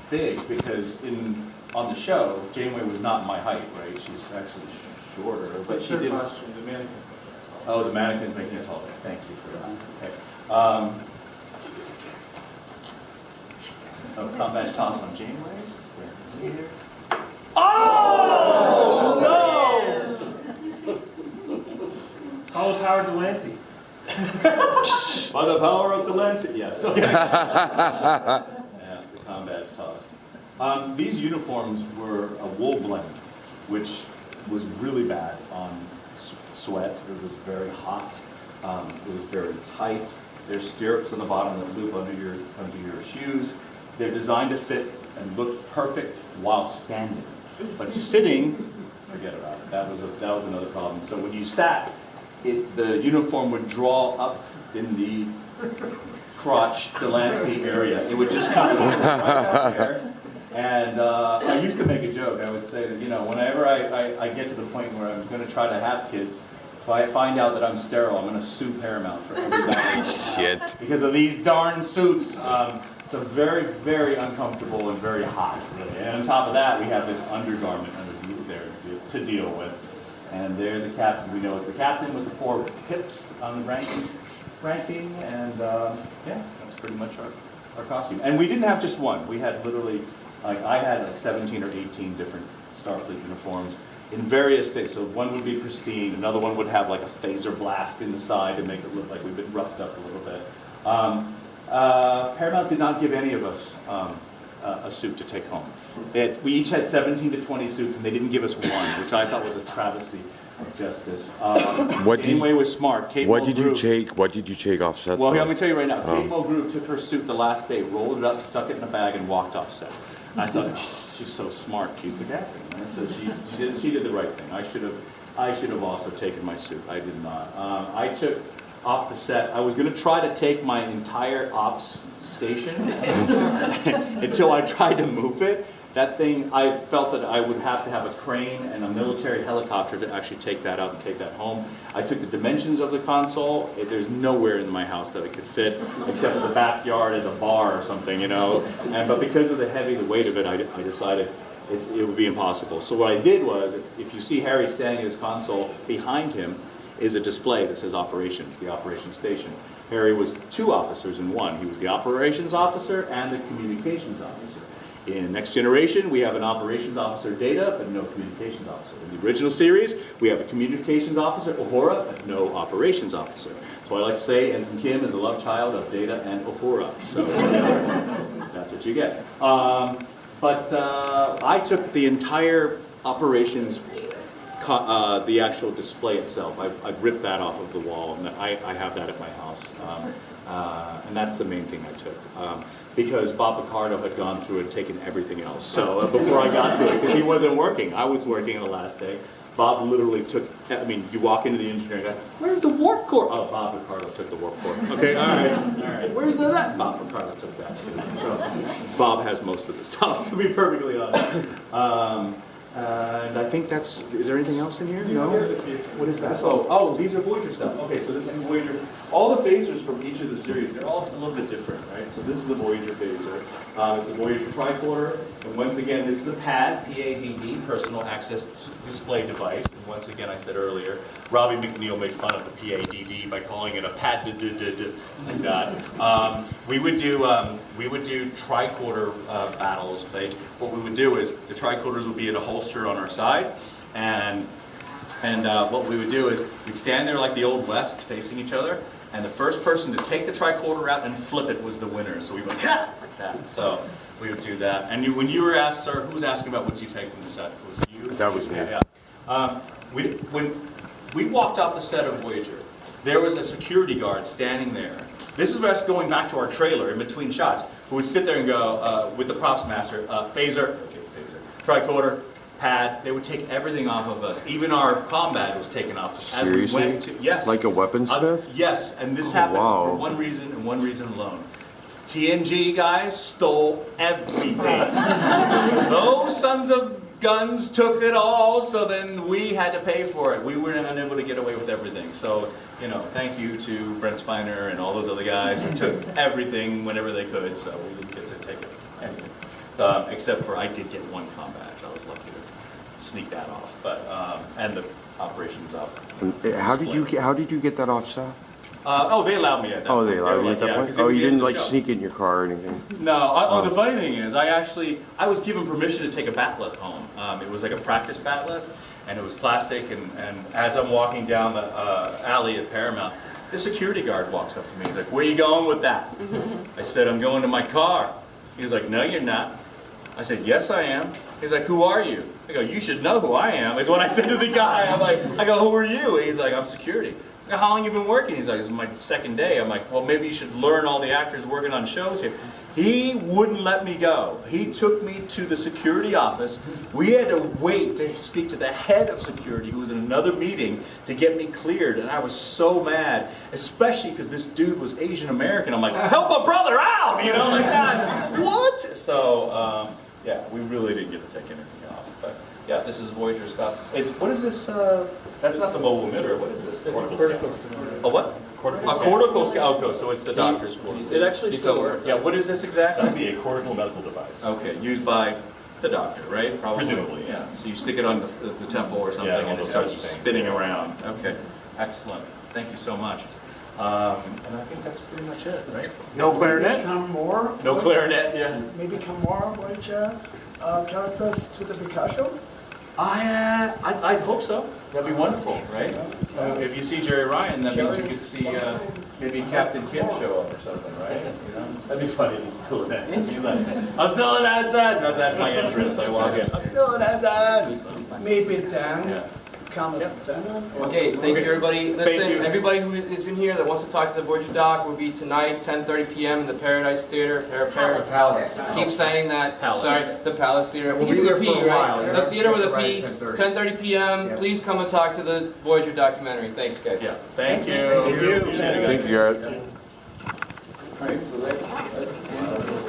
big because on the show, Janeway was not my height, right? She's actually shorter, but she did. The mannequins. Oh, the mannequin's making it taller. Thank you for that. Okay. So combat toss on Janeway's. Here. Oh no! Call the power Delancey. By the power of the Lancet, yes. Okay. Yeah, the combat toss. These uniforms were a wool blend, which was really bad on sweat. It was very hot. It was very tight. There's stirrups on the bottom that loop under your shoes. They're designed to fit and look perfect while standing, but sitting, forget about it. That was another problem. So when you sat, the uniform would draw up in the crotch, Delancey area. It would just come right out there. And I used to make a joke. I would say that, whenever I get to the point where I'm going to try to have kids, if I find out that I'm sterile, I'm going to sue Paramount for everybody. Shit. Because of these darn suits. So very, very uncomfortable and very hot, really. And on top of that, we have this undergarment underneath there to deal with. And there's the captain. We know it's the captain with the 4 pips on the ranking. And yeah, that's pretty much our costume. And we didn't have just one. We had literally, I had 17 or 18 different Starfleet uniforms in various states. So one would be pristine. Another one would have like a phaser blast in the side to make it look like we've been roughed up a little bit. Paramount did not give any of us a suit to take home. We each had 17 to 20 suits, and they didn't give us one, which I thought was a travesty of justice. Janeway was smart. What did you take off set? Well, let me tell you right now. Kate Mulgrew took her suit the last day, rolled it up, stuck it in a bag, and walked off set. I thought, she's so smart. She's the captain. And so she did the right thing. I should have also taken my suit. I did not. I took off the set. I was going to try to take my entire ops station until I tried to move it. That thing, I felt that I would have to have a crane and a military helicopter to actually take that out and take that home. I took the dimensions of the console. There's nowhere in my house that it could fit, except for the backyard as a bar or something, but because of the weight of it, I decided it would be impossible. So what I did was, if you see Harry standing at his console, behind him is a display that says operations, the operations station. Harry was 2 officers in one. He was the operations officer and the communications officer. In Next Generation, we have an operations officer, Data, but no communications officer. In the original series, we have a communications officer, Uhura, but no operations officer. So I like to say Ensign Kim is a love child of Data and Uhura. So that's what you get. But I took the entire operations, the actual display itself. I've ripped that off of the wall, and I have that at my house. And that's the main thing I took. Because Bob Picardo had gone through and taken everything else. So before I got to it, because he wasn't working. I was working on the last day. Bob literally took, you walk into the engineering guy, where's the warp core? Oh, Bob Picardo took the warp core. Okay, all right. Where's that? Bob Picardo took that too. So Bob has most of the stuff, to be perfectly honest. And I think is there anything else in here? No? What is that? Oh, these are Voyager stuff. Okay, so this is Voyager. All the phasers from each of the series, they're all a little bit different, right? So this is the Voyager phaser. It's a Voyager tricorder. And once again, this is a PAD, P-A-D-D, Personal Access Display Device. And once again, I said earlier, Robbie McNeil made fun of the P-A-D-D by calling it a PAD, like that. We would do tricorder battles. What we would do is the tricorders would be in a holster on our side, and what we would do is we'd stand there like the Old West, facing each other, and the first person to take the tricorder out and flip it was the winner. So we went like that. So we would do that. And when you were asked, sir, who was asking about what did you take from the set? Was it you? That was me. Yeah. When we walked off the set of Voyager, there was a security guard standing there. This is us going back to our trailer in between shots, who would sit there and go, with the props master, phaser, tricorder, pad, they would take everything off of us. Even our combat was taken off. Seriously? As we went to, yes. Like a weaponsmith? Yes, and this happened for one reason and one reason alone. TNG guys stole everything. Those sons of guns took it all, so then we had to pay for it. We were unable to get away with everything. So, thank you to Brent Spiner and all those other guys who took everything whenever they could, so we didn't get to take it. Anyway. except for I did get one com badge. I was lucky to sneak that off, but and the operation's up. How did you get that off set? Oh, they allowed me at that Oh, point. they allowed were you like, at that yeah, point? 'cause it Oh, was you the end didn't of the like show. sneak in your car or anything? No, the funny thing is, I was given permission to take a bat lift home. It was like a practice bat lift, and it was plastic, and as I'm walking down the alley at Paramount, the security guard walks up to me. He's like, "Where you going with that?" I said, "I'm going to my car." He's like, "No, you're not." I said, "Yes, I am." He's like, "Who are you?" I go, "You should know who I am," is what I said to the guy. I go, "Who are you?" And he's like, "I'm security." I go, "How long you been working?" He's like, "This is my second day." I'm like, "Well, maybe you should learn all the actors working on shows here." He wouldn't let me go. He took me to the security office. We had to wait to speak to the head of security, who was in another meeting, to get me cleared. And I was so mad, especially because this dude was Asian American. I'm like, "Help a brother out," you know, like that. What? So, yeah, we really didn't get to take anything off. But yeah, this is Voyager stuff. What is this? That's not the mobile emitter. What is this? It's a cortical stimulator. A what? A cortical scout. Oh, so it's the doctor's cortical. It actually still works. Yeah, what is this That exactly? would be a cortical medical device. Okay, used by the doctor, right? Probably. Presumably, yeah. So you stick it on the temple or something, Yeah, one and it of those starts types of things, spinning yeah. around. Okay, excellent. Thank you so much. And I think that's pretty much it, right? No clarinet? Come more. No clarinet, yeah. Maybe come more Voyager characters to the percussion. I'd hope so. That'd be wonderful, right? If you see Jerry Ryan, that means you could see maybe Captain Kim show up or something, right? You know? That'd be funny if he's still in that set. I'm still in that set. No, that's my entrance. I walk in. I'm still in that set. Maybe then Yeah. come then. Okay, thank you everybody. Thank Listen, you. everybody who is in here that wants to talk to the Voyager Doc will be tonight, 10:30 p.m. in the Paradise Theater. Palace. Keep saying that. Palace. Sorry, the Palace Theater. We'll Begins be with there a for P, a while, right? yeah. The theater with a Right, P. 10:30. 10:30 p.m. Yeah. Please come and talk to the Voyager documentary. Thanks, guys. Yeah. Thank you. Thank you. Appreciate it, guys. Thank you, Garrett. All right, so that's